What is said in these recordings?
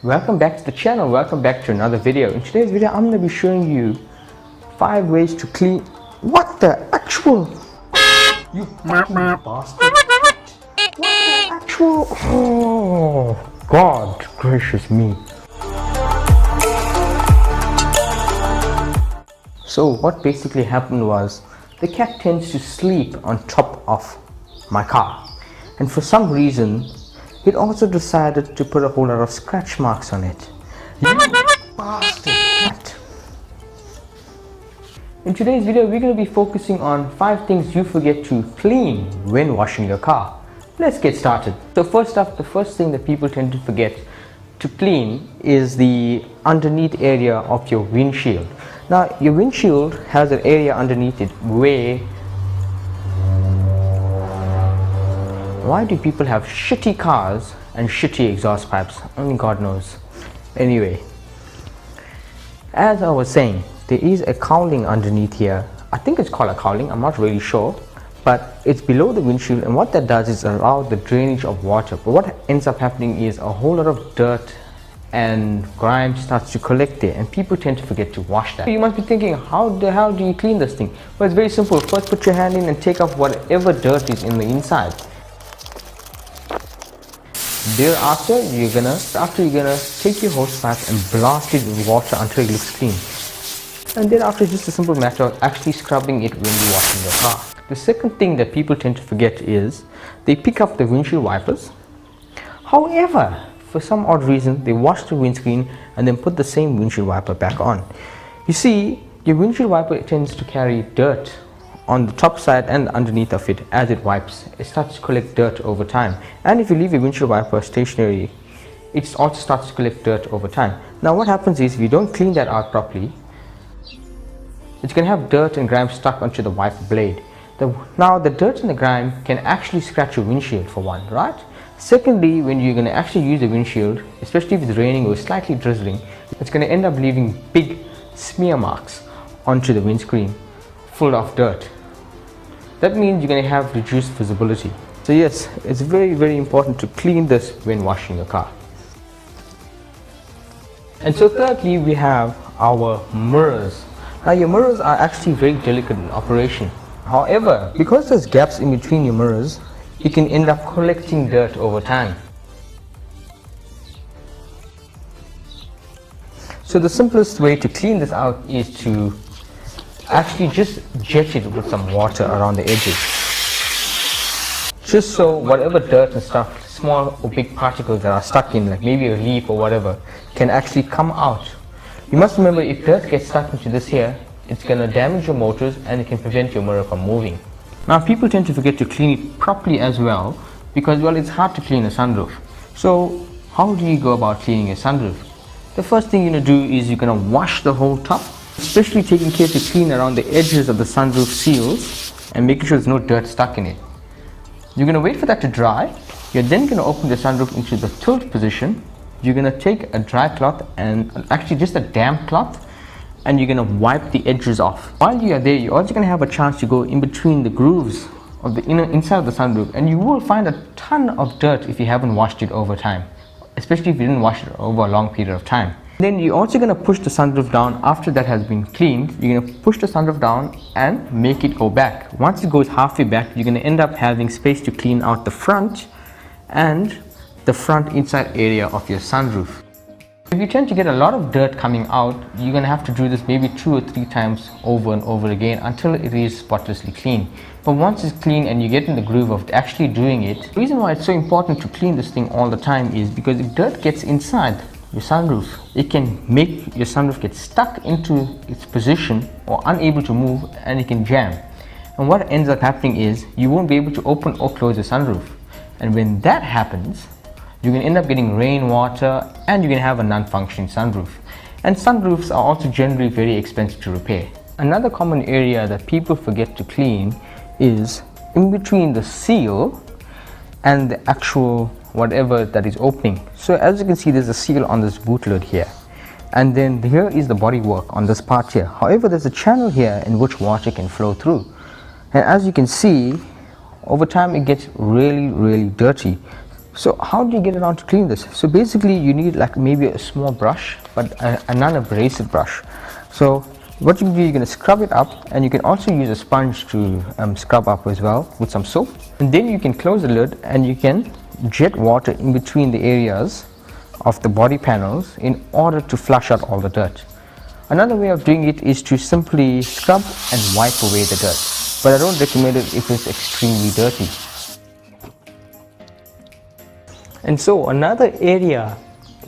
Welcome back to the channel, welcome back to another video. In today's video I'm going to be showing you 5 ways to clean... What the actual... You bastard. What the actual... Oh, God gracious me. So what basically happened was, the cat tends to sleep on top of my car. And for some reason, it also decided to put a whole lot of scratch marks on it. You bastard! In today's video, we're going to be focusing on 5 things you forget to clean when washing your car. Let's get started. So first up, the first thing that people tend to forget to clean is the underneath area of your windshield. Now, your windshield has an area underneath it where... Why do people have shitty cars and shitty exhaust pipes? Only God knows. Anyway, as I was saying, there is a cowling underneath here. I think it's called a cowling, I'm not really sure. But it's below the windshield, and what that does is allow the drainage of water. But what ends up happening is a whole lot of dirt and grime starts to collect there, and people tend to forget to wash that. You must be thinking, how the hell do you clean this thing? Well, it's very simple. First, put your hand in and take off whatever dirt is in the inside. Thereafter, you're gonna take your hose pipe and blast it with water until it looks clean. And thereafter, it's just a simple matter of actually scrubbing it when you're washing your car. The second thing that people tend to forget is they pick up the windshield wipers. However, for some odd reason, they wash the windscreen and then put the same windshield wiper back on. You see, your windshield wiper tends to carry dirt on the top side and underneath of it. As it wipes, it starts to collect dirt over time. And if you leave your windshield wiper stationary, it also starts to collect dirt over time. Now what happens is, if you don't clean that out properly, it's going to have dirt and grime stuck onto the wiper blade. Now the dirt and the grime can actually scratch your windshield, for one, right? Secondly, when you're going to actually use the windshield, especially if it's raining or slightly drizzling, it's going to end up leaving big smear marks onto the windscreen full of dirt. That means you're going to have reduced visibility. So yes, it's very, very important to clean this when washing your car. And so thirdly, we have our mirrors. Now your mirrors are actually very delicate in operation. However, because there's gaps in between your mirrors, you can end up collecting dirt over time. So the simplest way to clean this out is to actually just jet it with some water around the edges. Just so whatever dirt and stuff, small or big particles that are stuck in, like maybe a leaf or whatever, can actually come out. You must remember, if dirt gets stuck into this here, it's going to damage your motors and it can prevent your mirror from moving. Now people tend to forget to clean it properly as well, because well, it's hard to clean a sunroof. So how do you go about cleaning a sunroof? The first thing you're going to do is you're going to wash the whole top, especially taking care to clean around the edges of the sunroof seals and making sure there's no dirt stuck in it. You're going to wait for that to dry. You're then going to open the sunroof into the tilt position. You're going to take a dry cloth, and actually just a damp cloth, and you're going to wipe the edges off. While you are there, you're also going to have a chance to go in between the grooves of the inside of the sunroof, and you will find a ton of dirt if you haven't washed it over time, especially if you didn't wash it over a long period of time. Then you're also going to push the sunroof down. After that has been cleaned, you're going to push the sunroof down and make it go back. Once it goes halfway back, you're going to end up having space to clean out the front and the front inside area of your sunroof. If you tend to get a lot of dirt coming out, you're going to have to do this maybe 2 or 3 times over and over again until it is spotlessly clean. But once it's clean and you get in the groove of actually doing it, the reason why it's so important to clean this thing all the time is because if dirt gets inside your sunroof, it can make your sunroof get stuck into its position or unable to move, and it can jam. And what ends up happening is you won't be able to open or close the sunroof. And when that happens, you're going to end up getting rainwater and you're going to have a non-functioning sunroof. And sunroofs are also generally very expensive to repair. Another common area that people forget to clean is in between the seal and the actual whatever that is opening. So as you can see, there's a seal on this boot lid here, and then here is the bodywork on this part here. However, there's a channel here in which water can flow through, and as you can see, over time it gets really dirty. So how do you get around to clean this? So basically you need like maybe a small brush, but a non-abrasive brush. So what you can do, you're going to scrub it up, and you can also use a sponge to scrub up as well with some soap. And then you can close the lid and you can jet water in between the areas of the body panels in order to flush out all the dirt. Another way of doing it is to simply scrub and wipe away the dirt, but I don't recommend it if it's extremely dirty. And so another area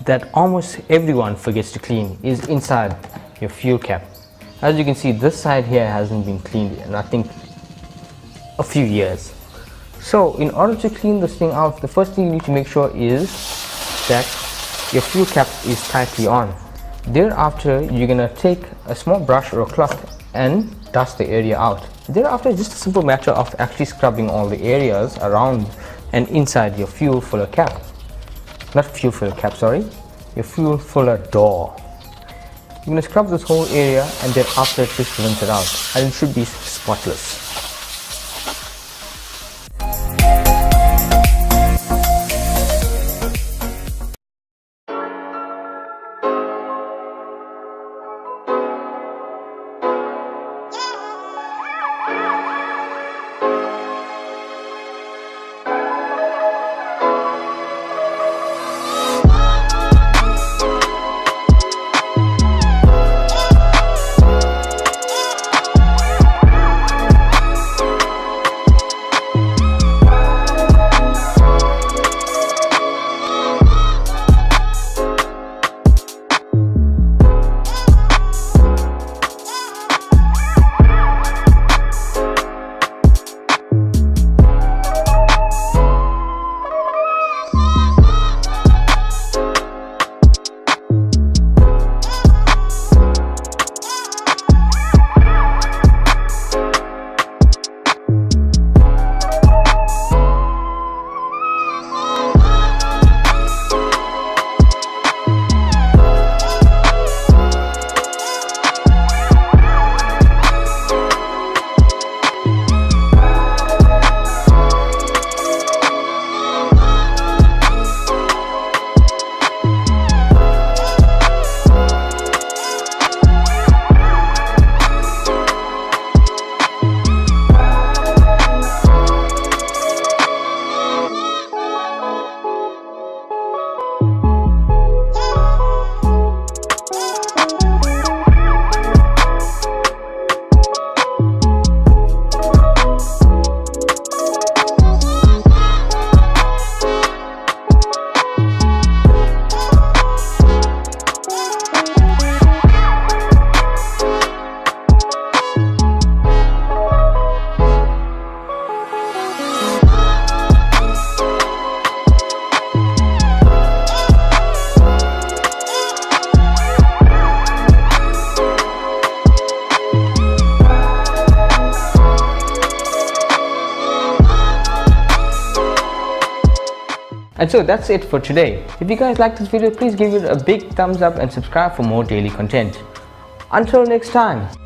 that almost everyone forgets to clean is inside your fuel cap. As you can see, this side here hasn't been cleaned in I think a few years. So in order to clean this thing out, the first thing you need to make sure is that your fuel cap is tightly on. Thereafter, you're gonna take a small brush or a cloth and dust the area out. Thereafter, it's just a simple matter of actually scrubbing all the areas around and inside your fuel filler cap. Not fuel filler cap, sorry, your fuel filler door. You're gonna scrub this whole area, and then after just rinse it out, and it should be spotless. And so that's it for today. If you guys like this video, please give it a big thumbs up and subscribe for more daily content. Until next time.